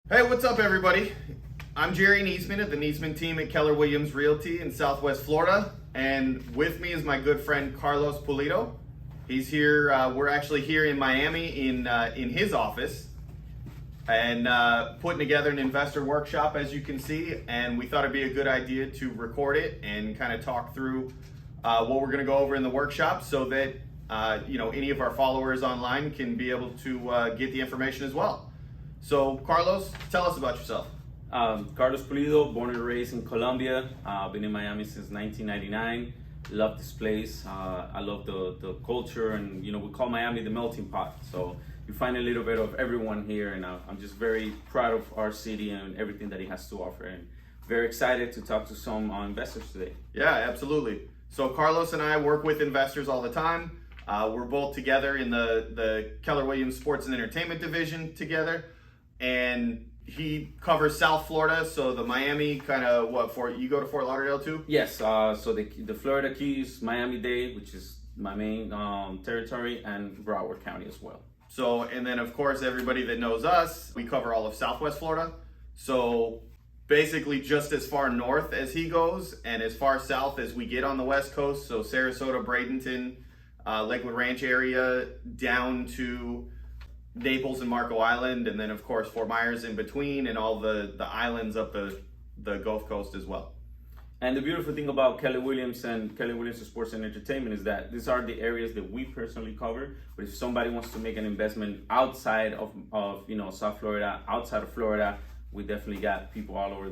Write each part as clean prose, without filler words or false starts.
Hey, what's up, everybody? I'm Jerry Niesman of the Niesman team at Keller Williams Realty in Southwest Florida, and with me is my good friend Carlos Pulido. He's here. We're actually here in Miami in his office, and putting together an investor workshop, as you can see. And we thought it'd be a good idea to record it and kind of talk through what we're going to go over in the workshop, so that any of our followers online can be able to get the information as well. So, Carlos, tell us about yourself. Carlos Pulido, born and raised in Colombia. Been in Miami since 1999. Love this place. I love the culture, and we call Miami the melting pot. So you find a little bit of everyone here, and I'm just very proud of our city and everything that it has to offer, and very excited to talk to some investors today. Yeah, absolutely. So Carlos and I work with investors all the time. We're both together in the Keller Williams Sports and Entertainment division together. And he covers South Florida, so the Miami kind of you go to Fort Lauderdale too? Yes, so the Florida Keys, Miami-Dade, which is my main territory, and Broward County as well. So, and then of course, everybody that knows us, we cover all of Southwest Florida. So basically just as far north as he goes and as far south as we get on the West Coast. So Sarasota, Bradenton, Lakewood Ranch area, down to Naples and Marco Island, and then of course Fort Myers in between, and all the islands up the Gulf Coast as well. And the beautiful thing about Keller Williams and Keller Williams Sports and Entertainment is that these are the areas that we personally cover. But if somebody wants to make an investment outside of South Florida, outside of Florida, we definitely got people all over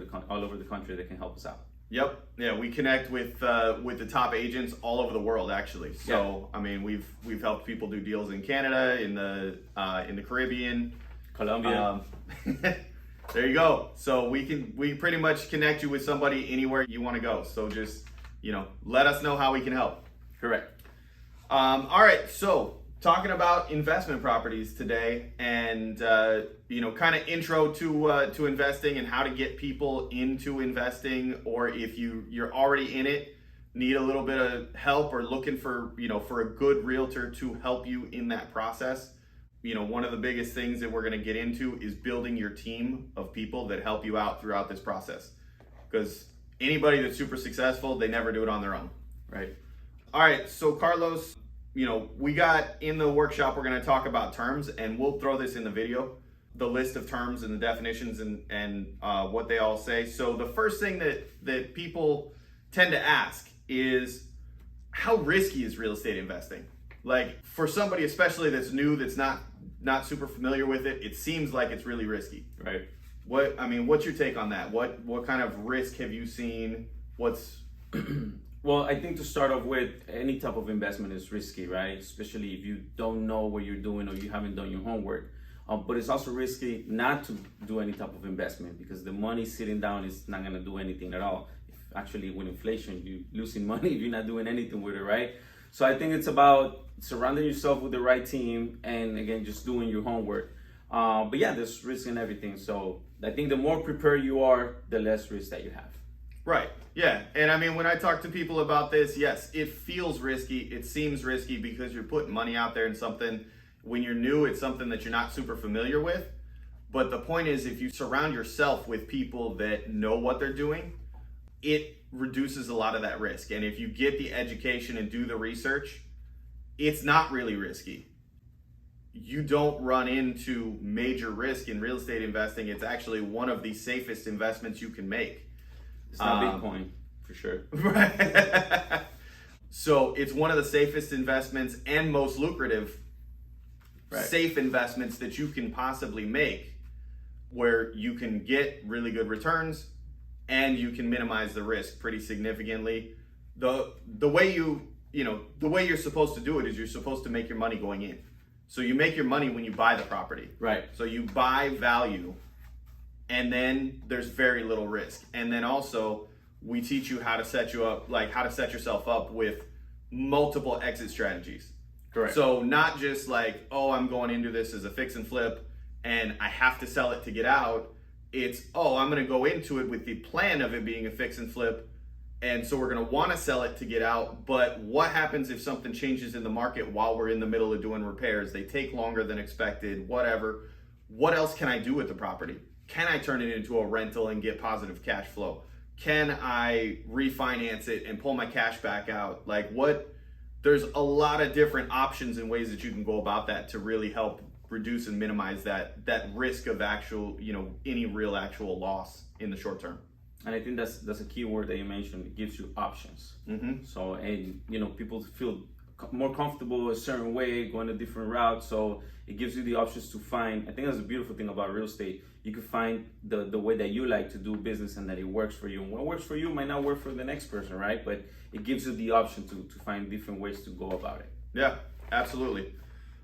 the country that can help us out. Yep. Yeah, we connect with the top agents all over the world, actually. So yeah. I mean, we've helped people do deals in Canada, in the Caribbean, Colombia. There you go. So we pretty much connect you with somebody anywhere you want to go. So just let us know how we can help. Correct. All right. So talking about investment properties today, and kind of intro to investing and how to get people into investing, or if you're already in it, need a little bit of help, or looking for a good realtor to help you in that process. One of the biggest things that we're going to get into is building your team of people that help you out throughout this process, because anybody that's super successful, they never do it on their own, right? All right, so Carlos, we got in the workshop, we're going to talk about terms, and we'll throw this in the video, the list of terms and the definitions and what they all say. So the first thing that people tend to ask is, how risky is real estate investing? Like, for somebody especially that's new, that's not super familiar with it, it seems like it's really risky. Right. What's your take on that? What kind of risk have you seen? Well, I think to start off with, any type of investment is risky, right? Especially if you don't know what you're doing or you haven't done your homework. But it's also risky not to do any type of investment, because the money sitting down is not going to do anything at all. Actually, with inflation, you're losing money if you're not doing anything with it, right? So I think it's about surrounding yourself with the right team, and again, just doing your homework. But yeah, there's risk in everything. So I think the more prepared you are, the less risk that you have. Right. Yeah. And when I talk to people about this, yes, it feels risky. It seems risky because you're putting money out there in something. When you're new, it's something that you're not super familiar with. But the point is, if you surround yourself with people that know what they're doing, it reduces a lot of that risk. And if you get the education and do the research, it's not really risky. You don't run into major risk in real estate investing. It's actually one of the safest investments you can make. It's not Bitcoin, for sure. Right. So it's one of the safest investments and most lucrative, safe investments that you can possibly make, where you can get really good returns and you can minimize the risk pretty significantly. The way you're supposed to do it is you're supposed to make your money going in. So you make your money when you buy the property. Right. So you buy value, and then there's very little risk. And then also we teach you how to set yourself up with multiple exit strategies. Correct. So not just like, oh, I'm going into this as a fix and flip and I have to sell it to get out. It's, oh, I'm going to go into it with the plan of it being a fix and flip, and so we're going to want to sell it to get out. But what happens if something changes in the market while we're in the middle of doing repairs? They take longer than expected, whatever. What else can I do with the property? can I turn it into a rental and get positive cash flow? Can I refinance it and pull my cash back out? Like there's a lot of different options and ways that you can go about that to really help reduce and minimize that risk of actual, any real actual loss in the short term. And I think that's a key word that you mentioned. It gives you options. Mm-hmm. So, and people feel more comfortable a certain way, going a different route. So it gives you the options to find. I think that's the beautiful thing about real estate. You can find the way that you like to do business and that it works for you. And what works for you might not work for the next person, right? But it gives you the option to find different ways to go about it. Yeah, absolutely.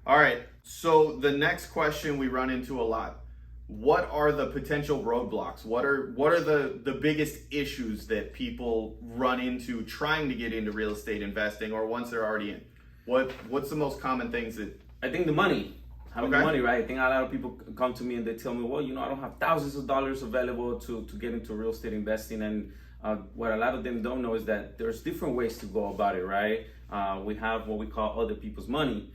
All right. So the next question we run into a lot. What are the potential roadblocks? What are the biggest issues that people run into trying to get into real estate investing, or once they're already in? What's the most common things that... I think the money. Having the money, right? I think a lot of people come to me and they tell me, well, I don't have thousands of dollars available to get into real estate investing. And what a lot of them don't know is that there's different ways to go about it, right? We have what we call other people's money,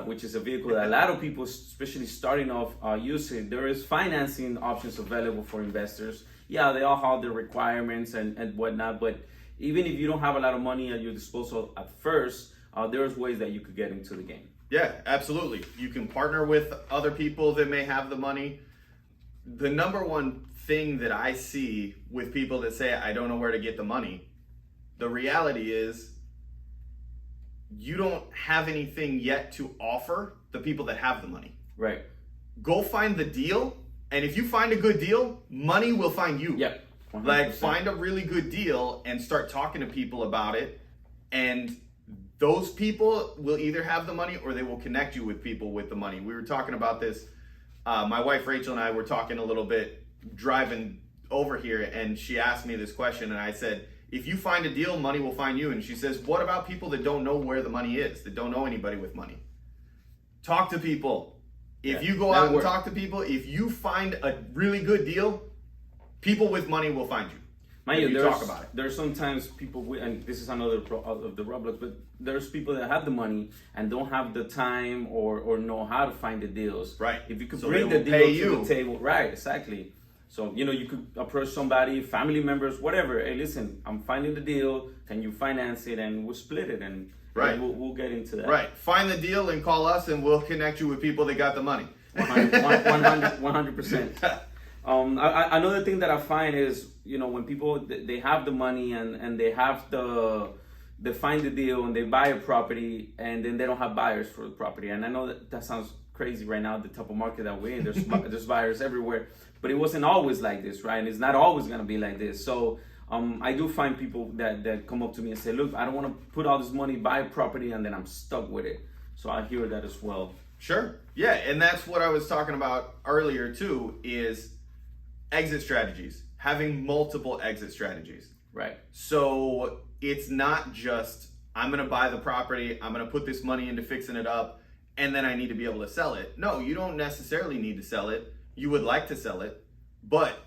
which is a vehicle that a lot of people, especially starting off, use it. There is financing options available for investors. Yeah, they all have their requirements and whatnot, but even if you don't have a lot of money at your disposal at first, there's ways that you could get into the game. Yeah, absolutely. You can partner with other people that may have the money. The number one thing that I see with people that say, I don't know where to get the money, the reality is you don't have anything yet to offer the people that have the money. Right. Go find the deal, and if you find a good deal, money will find you. Yep. 100%. Like, find a really good deal and start talking to people about it, and those people will either have the money or they will connect you with people with the money. We were talking about this. My wife Rachel and I were talking a little bit driving over here, and she asked me this question, and I said, if you find a deal, money will find you. And she says, what about people that don't know where the money is, that don't know anybody with money? Talk to people. If you go out and talk to people, if you find a really good deal, people with money will find you. Talk about it. There's sometimes people, and this is another of the roadblocks, but there's people that have the money and don't have the time or know how to find the deals. Right. If you could bring the deal to the table, right? Exactly. So you could approach somebody, family members, whatever. Hey, listen, I'm finding the deal. Can you finance it? And we'll split it, and right. We'll get into that. Right. Find the deal and call us, and we'll connect you with people that got the money. 100%. Another thing that I find is, when people, they have the money and they have they find the deal and they buy a property, and then they don't have buyers for the property. And I know that sounds crazy right now, the type of market that we're in. There's buyers everywhere, but it wasn't always like this, right? And it's not always going to be like this. So I do find people that come up to me and say, look, I don't want to put all this money, buy a property, and then I'm stuck with it. So I hear that as well. Sure. Yeah. And that's what I was talking about earlier too, is exit strategies, having multiple exit strategies. Right. So it's not just, I'm going to buy the property, I'm going to put this money into fixing it up, and then I need to be able to sell it. No, you don't necessarily need to sell it. You would like to sell it, but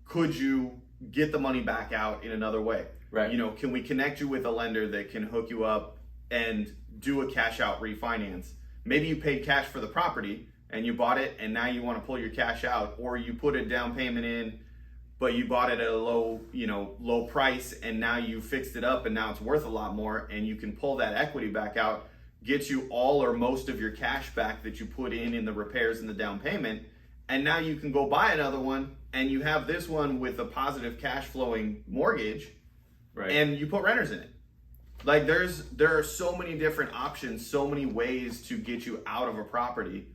could you get the money back out in another way? Right. Can we connect you with a lender that can hook you up and do a cash out refinance? Maybe you paid cash for the property and you bought it, and now you want to pull your cash out, or you put a down payment in, but you bought it at a low price, and now you fixed it up and now it's worth a lot more, and you can pull that equity back out, get you all or most of your cash back that you put in the repairs and the down payment, and now you can go buy another one, and you have this one with a positive cash flowing mortgage, right? And you put renters in it. Like, there are so many different options, so many ways to get you out of a property,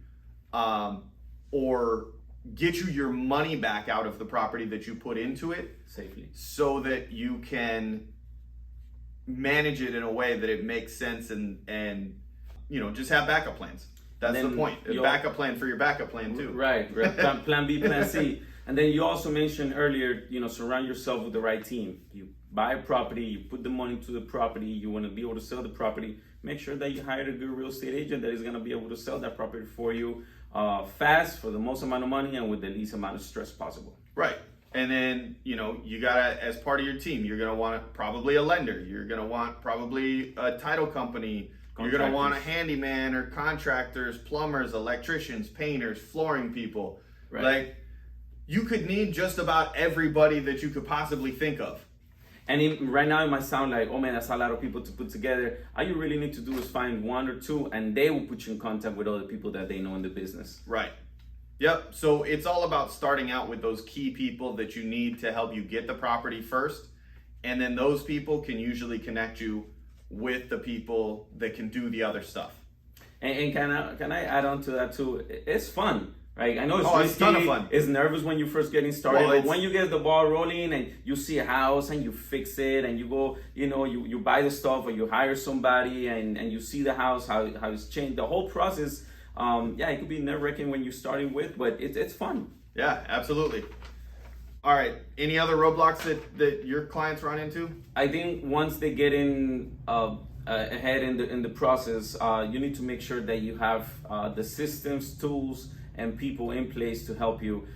or get you your money back out of the property that you put into it safely, so that you can manage it in a way that it makes sense, and just have backup plans. That's the point. A backup plan for your backup plan too. Right. Plan B, plan C. And then you also mentioned earlier, surround yourself with the right team. You buy a property, you put the money to the property, you want to be able to sell the property. Make sure that you hire a good real estate agent that is going to be able to sell that property for you fast, for the most amount of money, and with the least amount of stress possible. Right. And then, you gotta, as part of your team, you're gonna want probably a lender. You're gonna want probably a title company. You're gonna want a handyman or contractors, plumbers, electricians, painters, flooring people. Right. Like, you could need just about everybody that you could possibly think of. And right now it might sound like, oh man, that's a lot of people to put together. All you really need to do is find one or two, and they will put you in contact with other people that they know in the business. Right. Yep. So it's all about starting out with those key people that you need to help you get the property first. And then those people can usually connect you with the people that can do the other stuff. And can I add on to that too? It's fun. Right, I know it's risky, it's a ton of fun. It's nervous when you're first getting started, but when you get the ball rolling and you see a house and you fix it and you go, you buy the stuff or you hire somebody and you see the house, how it's changed, the whole process, it could be nerve-wracking when you're starting with, but it's fun. Yeah, absolutely. All right, any other roadblocks that your clients run into? I think once they get in ahead in the process, you need to make sure that you have the systems, tools, and people in place to help you,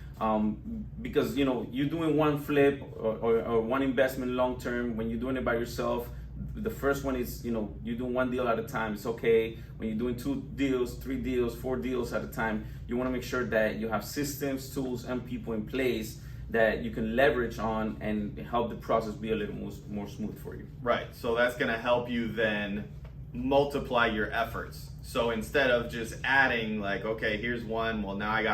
because you're doing one flip or one investment long term. When you're doing it by yourself, the first one is you're doing one deal at a time. It's okay. When you're doing 2 deals, 3 deals, 4 deals at a time, you want to make sure that you have systems, tools, and people in place that you can leverage on and help the process be a little more smooth for you. Right. So that's going to help you then multiply your efforts. So instead of just adding like, okay, here's one, well now I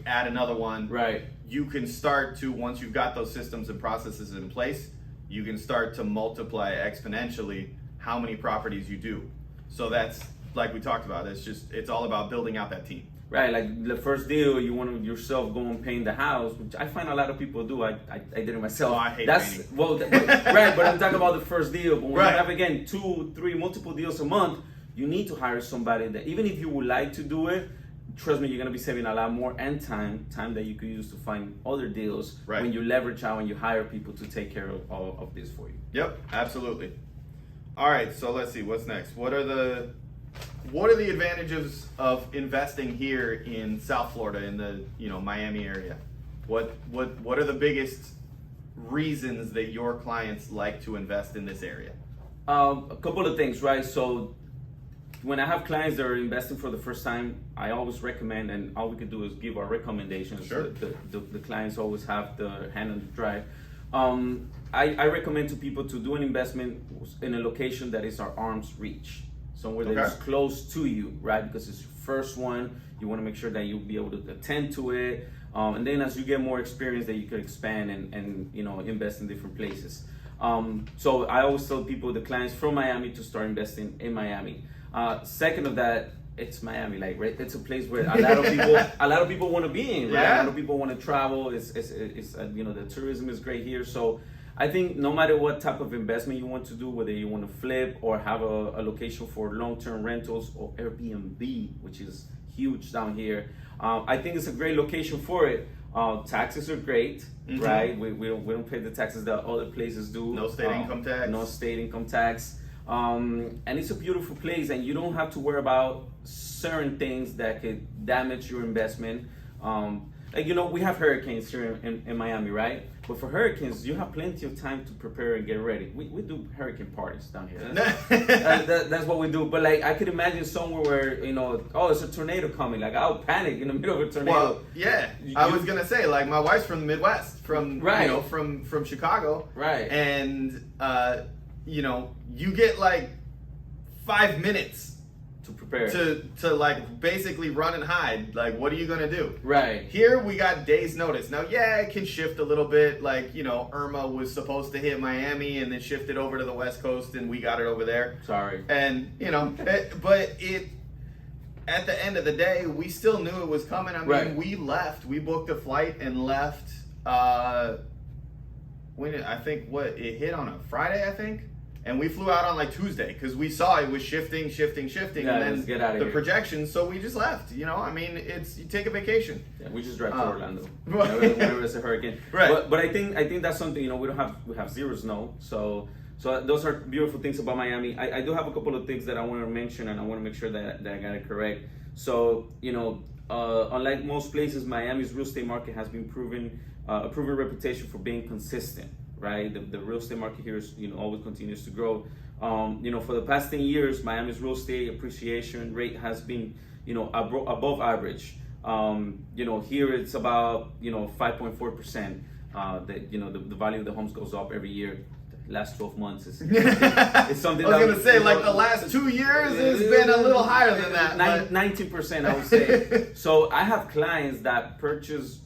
add another one. Right. You can start to, once you've got those systems and processes in place, you can start to multiply exponentially how many properties you do. So that's like we talked about, it's all about building out that team. Right, like the first deal, you want to yourself go and paint the house, which I find a lot of people do. I did it myself. Oh, I hate painting. Right, but I'm talking about the first deal. But when right. you have, again, 2, 3, multiple deals a month, you need to hire somebody that, even if you would like to do it, trust me, you're going to be saving a lot more and time that you could use to find other deals right. when you leverage out and you hire people to take care of this for you. Yep, absolutely. All right, so let's see, what's next? What are the advantages of investing here in South Florida, in the Miami area? What are the biggest reasons that your clients like to invest in this area? A couple of things, right? So when I have clients that are investing for the first time, I always recommend, and all we could do is give our recommendations. Sure. The clients always have the hand on the drive. I recommend to people to do an investment in a location that is our arm's reach. Somewhere that is close to you, right? Because it's your first one. You want to make sure that you'll be able to attend to it. And then as you get more experience, that you can expand and invest in different places. So I always tell people, the clients from Miami, to start investing in Miami. Second of that, it's Miami, like, right? It's a place where a lot of people want to be in, right? Yeah. A lot of people want to travel. It's the tourism is great here. So I think no matter what type of investment you want to do, whether you want to flip or have a location for long-term rentals or Airbnb, which is huge down here, I think it's a great location for it. Taxes are great, mm-hmm. right? We don't pay the taxes that other places do. No state income tax. No state income tax. And it's a beautiful place, and you don't have to worry about certain things that could damage your investment. We have hurricanes here in Miami, right? But for hurricanes, you have plenty of time to prepare and get ready. We do hurricane parties down here. That's what we do. But like, I could imagine somewhere where, it's a tornado coming. Like, I'll panic in the middle of a tornado. Well, yeah. I was gonna say, like, my wife's from the Midwest, from Chicago. Right. And you get like 5 minutes to prepare, to like basically run and hide. Like, what are you gonna do? Right. Here we got days notice. Now, yeah, it can shift a little bit. Like, Irma was supposed to hit Miami and then shifted over to the West Coast, and we got it over there. Sorry. And but at the end of the day, we still knew it was coming. I mean, right. We left. We booked a flight and left. It hit on a Friday, I think. And we flew out on like Tuesday because we saw it was shifting, Yeah, and then the projections. So we just left. You take a vacation. Yeah, we just drive to Orlando whenever it's a hurricane. Right. But I think that's something we have zero snow. So those are beautiful things about Miami. I do have a couple of things that I want to mention, and I want to make sure that I got it correct. So unlike most places, Miami's real estate market has been a proven reputation for being consistent. Right, the real estate market here is always continues to grow. For the past 10 years, Miami's real estate appreciation rate has been above average. Here it's about 5.4%. The value of the homes goes up every year. Last 12 months is it's something. I was gonna say like the last 2 years has been a little higher than that. 19%, I would say. So I have clients that purchase,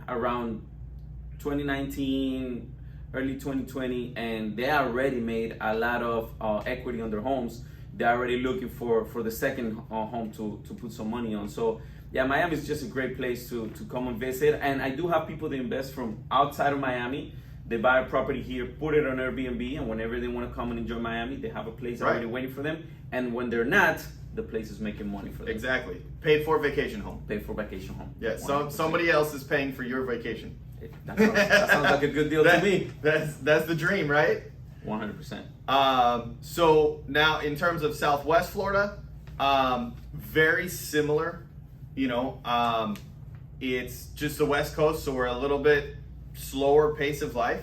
around 2019, early 2020, and they already made a lot of equity on their homes. They're already looking for the second home to put some money on. So yeah, Miami is just a great place to come and visit. And I do have people that invest from outside of Miami. They buy a property here, put it on Airbnb, and whenever they want to come and enjoy Miami, they have a place already waiting for them. And when they're not, the place is making money for them. Exactly. Paid for vacation home. Paid for vacation home. Yeah, so somebody else is paying for your vacation. That sounds like a good deal to me. That's the dream, right? 100%. So now in terms of Southwest Florida, very similar. It's just the West Coast, so we're a little bit slower pace of life.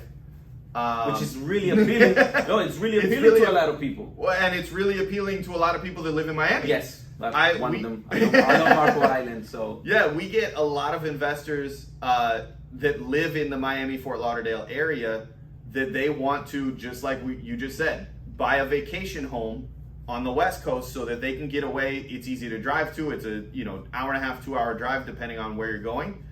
Which is really appealing. No, it's really appealing to a lot of people. Well, and it's really appealing to a lot of people that live in Miami. Yes, one of them. I know Marco Island, so. Yeah, we get a lot of investors that live in the Miami-Fort Lauderdale area that they want to, just like you just said, buy a vacation home on the West Coast so that they can get away. It's easy to drive to. It's a hour and a half, 2 hour drive depending on where you're going.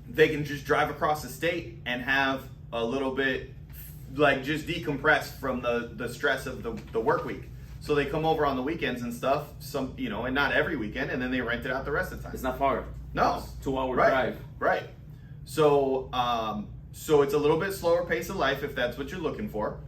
They can just drive across the state and have a little bit, like, just decompress from the stress of the work week. So they come over on the weekends and stuff, and not every weekend, and then they rent it out the rest of the time. It's not far. No. It's 2 hour drive. Right. So it's a little bit slower pace of life if that's what you're looking for.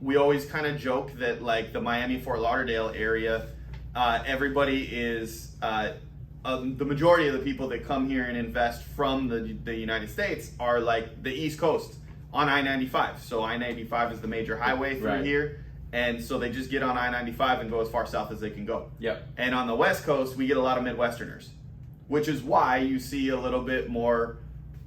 We always kind of joke that like the Miami-Fort Lauderdale area, everybody is, the majority of the people that come here and invest from the United States are like the East Coast on I-95. So I-95 is the major highway through here. And so they just get on I-95 and go as far south as they can go. Yep. And on the West Coast, we get a lot of Midwesterners, which is why you see a little bit more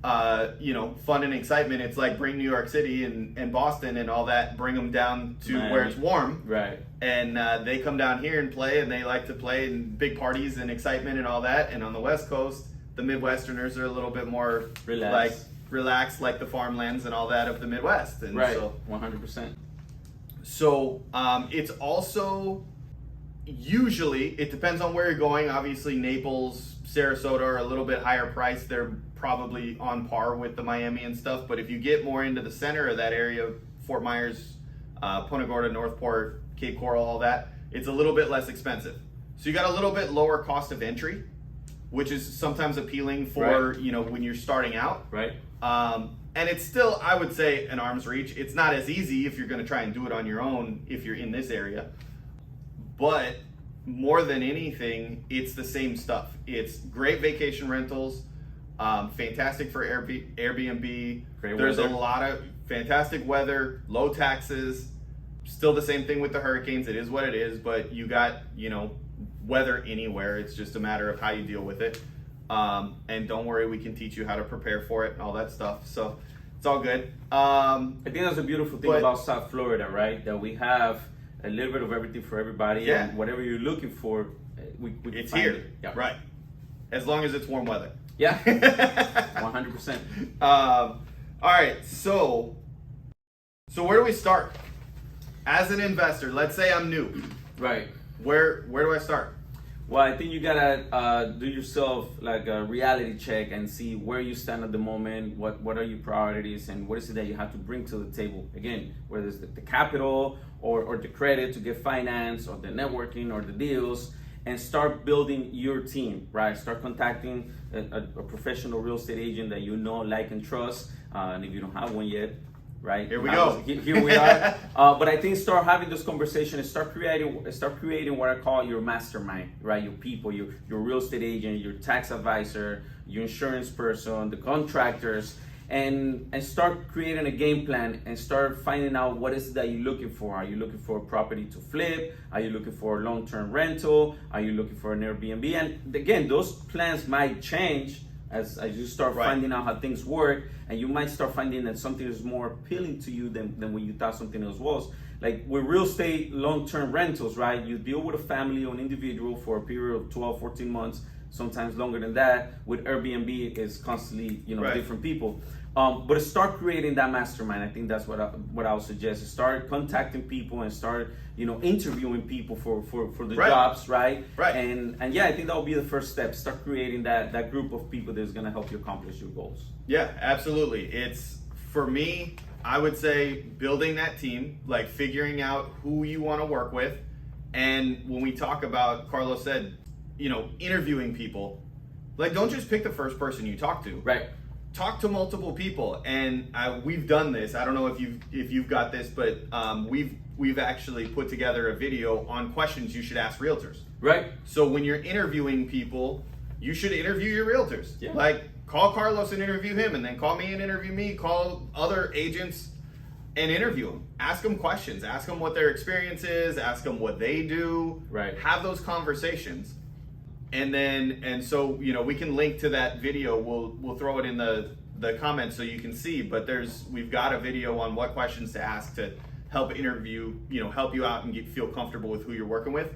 fun and excitement. It's like bring New York City and Boston and all that, bring them down to Miami, where it's warm. Right. And they come down here and play, and they like to play in big parties and excitement and all that. And on the West Coast, the Midwesterners are a little bit more relaxed, like the farmlands and all that of the Midwest. And right. So, 100%. So it's also usually, it depends on where you're going. Obviously, Naples, Sarasota are a little bit higher priced. They're probably on par with the Miami and stuff. But if you get more into the center of that area, Fort Myers, Punta Gorda, Northport, Cape Coral, all that, it's a little bit less expensive. So you got a little bit lower cost of entry, which is sometimes appealing for, when you're starting out. Right. And it's still, I would say, an arm's reach. It's not as easy if you're going to try and do it on your own if you're in this area. But more than anything, it's the same stuff. It's great vacation rentals, fantastic for Airbnb. There's a lot of fantastic weather, low taxes. Still the same thing with the hurricanes. It is what it is, but you got, weather anywhere. It's just a matter of how you deal with it. And don't worry, we can teach you how to prepare for it and all that stuff. So it's all good. I think that's a beautiful thing about South Florida, right? That we have a little bit of everything for everybody. Yeah. And whatever you're looking for, we it's find here. it. Yeah. Right. As long as it's warm weather. Yeah. 100%. All right. So where do we start? As an investor, let's say I'm new. Right. Where do I start? Well, I think you gotta do yourself like a reality check and see where you stand at the moment, what are your priorities, and what is it that you have to bring to the table. Again, whether it's the capital or the credit to get finance or the networking or the deals, and start building your team, right? Start contacting a professional real estate agent that you know, like, and trust. And if you don't have one yet, right? Here we go. Here we are. But I think start having this conversation and start creating what I call your mastermind, right? Your people, your real estate agent, your tax advisor, your insurance person, the contractors, and start creating a game plan and start finding out what is it that you're looking for. Are you looking for a property to flip? Are you looking for a long-term rental? Are you looking for an Airbnb? And again, those plans might change as you start Right. finding out how things work, and you might start finding that something is more appealing to you than when you thought something else was. Like with real estate long-term rentals, right? You deal with a family or an individual for a period of 12, 14 months, sometimes longer than that. With Airbnb, it's constantly, Right. different people. But start creating that mastermind. I think that's what I would suggest. Start contacting people and start, interviewing people for the Right. jobs, right? Right. And yeah, I think that will be the first step. Start creating that group of people that's gonna help you accomplish your goals. Yeah, absolutely. It's, for me, I would say building that team, like figuring out who you want to work with. And when we talk about, Carlos said, interviewing people, like don't just pick the first person you talk to. Right. Talk to multiple people, and we've done this. I don't know if you've got this, but we've actually put together a video on questions you should ask realtors. Right. So when you're interviewing people, you should interview your realtors. Yeah. Like call Carlos and interview him, and then call me and interview me. Call other agents and interview them. Ask them questions. Ask them what their experience is. Ask them what they do. Right. Have those conversations. And so we can link to that video. We'll throw it in the comments so you can see. But we've got a video on what questions to ask to help interview, help you out and feel comfortable with who you're working with.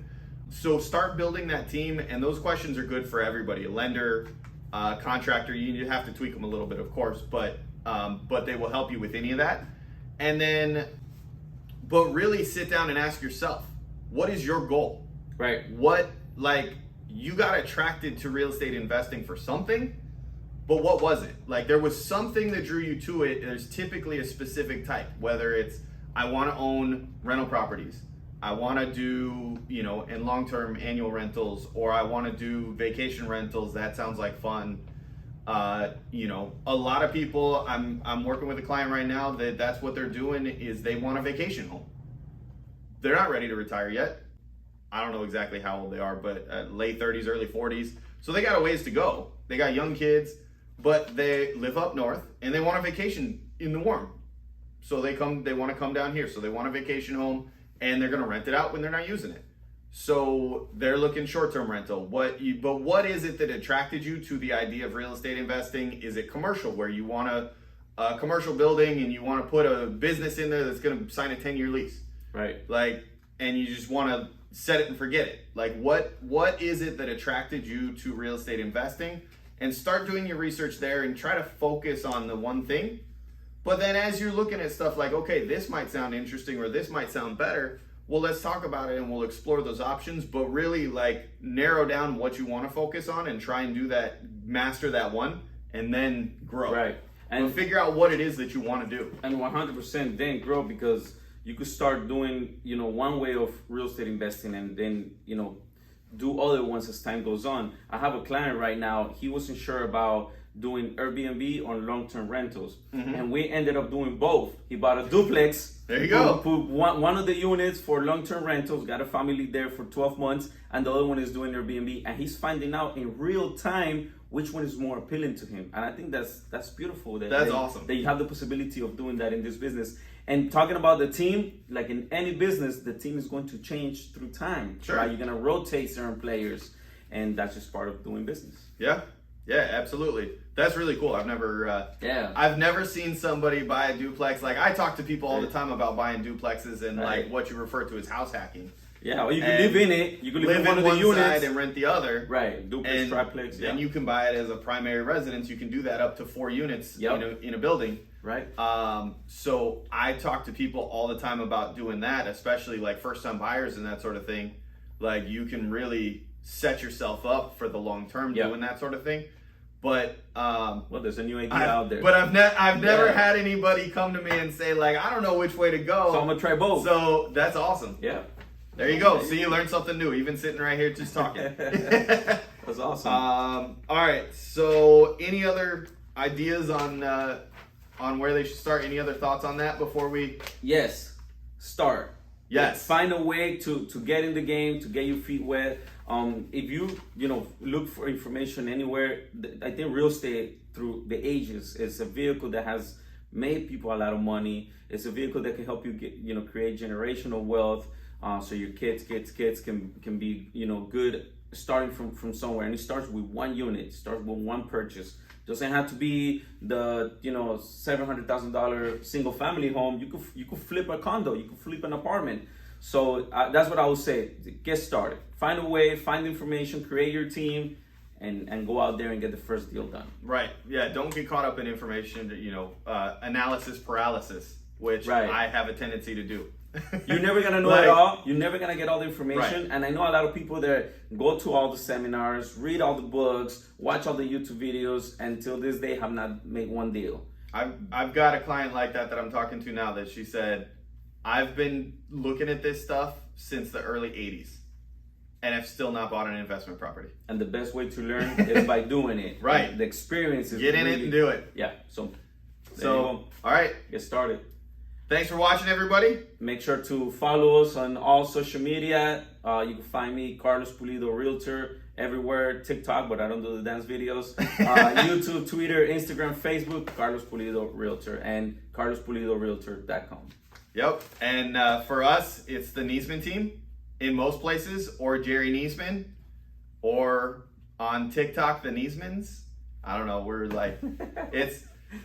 So start building that team, and those questions are good for everybody. A lender, contractor, you have to tweak them a little bit, of course, but they will help you with any of that. And then, but really sit down and ask yourself, what is your goal? Right. You got attracted to real estate investing for something, but what was it? Like there was something that drew you to it. There's typically a specific type, whether it's, I want to own rental properties, I want to do, in long-term annual rentals, or I want to do vacation rentals. That sounds like fun. A lot of people, I'm working with a client right now that's what they're doing is they want a vacation home. They're not ready to retire yet. I don't know exactly how old they are, but late 30s, early 40s. So they got a ways to go. They got young kids, but they live up north and they want a vacation in the warm. So they want to come down here. So they want a vacation home and they're going to rent it out when they're not using it. So they're looking short-term rental. But what is it that attracted you to the idea of real estate investing? Is it commercial, where you want a commercial building and you want to put a business in there that's going to sign a 10-year lease? Right. And you just want to set it and forget it. Like what is it that attracted you to real estate investing? And start doing your research there and try to focus on the one thing. But then as you're looking at stuff like, okay, this might sound interesting or this might sound better, well, let's talk about it and we'll explore those options, but really narrow down what you want to focus on and try and do that, master that one, and then grow. Right. And figure out what it is that you want to do. And 100% then grow, because you could start doing, one way of real estate investing and then, do other ones as time goes on. I have a client right now, he wasn't sure about doing Airbnb or long-term rentals. Mm-hmm. And we ended up doing both. He bought a duplex. There you go. Put one of the units for long-term rentals, got a family there for 12 months, and the other one is doing Airbnb. And he's finding out in real time which one is more appealing to him. And I think that's beautiful. That's awesome. That you have the possibility of doing that in this business. And talking about the team, like in any business, the team is going to change through time. Sure. Right? You're going to rotate certain players, and that's just part of doing business. Yeah. Yeah, absolutely. That's really cool. I've never seen somebody buy a duplex. Like I talk to people all the time about buying duplexes and like what you refer to as house hacking. Yeah, or you can live in it. You can live in one of the units side and rent the other. Right, duplex, triplex. Yeah. And you can buy it as a primary residence. You can do that up to 4 units in a building. Right. So I talk to people all the time about doing that, especially like first-time buyers and that sort of thing. Like you can really set yourself up for the long term doing that sort of thing. But well, there's a new idea out there. But I've never had anybody come to me and say like, I don't know which way to go. So I'm gonna try both. So that's awesome. Yeah. There you go. See, you learned something new, even sitting right here just talking. That's awesome. All right. So any other ideas on where they should start? Any other thoughts on that before we? Yes. Start. Yes. Find a way to get in the game, to get your feet wet. If you look for information anywhere, I think real estate through the ages is a vehicle that has made people a lot of money. It's a vehicle that can help you get create generational wealth. So your kids can be good starting from somewhere, and it starts with one unit, starts with one purchase. Doesn't have to be the $700,000 single family home. You could flip a condo, you could flip an apartment. So that's what I would say. Get started. Find a way, find information, create your team, and go out there and get the first deal done. Right. Yeah. Don't get caught up in information. Analysis paralysis, which I have a tendency to do. You're never gonna know it all. You're never gonna get all the information. Right. And I know a lot of people that go to all the seminars, read all the books, watch all the YouTube videos, and till this day have not made one deal. I've got a client like that I'm talking to now that she said, I've been looking at this stuff since the early 80s and have still not bought an investment property. And the best way to learn is by doing it. Right. And the experience is get in it and do it. Yeah. So all right. Get started. Thanks for watching, everybody. Make sure to follow us on all social media. You can find me, Carlos Pulido Realtor, everywhere. TikTok, but I don't do the dance videos. YouTube, Twitter, Instagram, Facebook, Carlos Pulido Realtor, and carlospulidorealtor.com. Yep. And for us, it's the Niesman team in most places, or Jerry Niesman, or on TikTok, the Niesmans. I don't know. We're like, it's...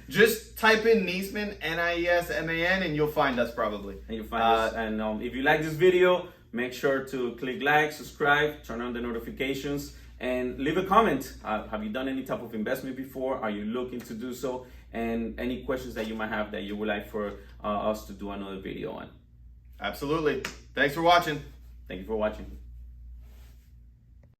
Just type in Niesman, Niesman, and you'll find us probably. And you'll find us. And if you like this video, make sure to click like, subscribe, turn on the notifications, and leave a comment. Have you done any type of investment before? Are you looking to do so? And any questions that you might have that you would like for us to do another video on. Absolutely. Thanks for watching. Thank you for watching.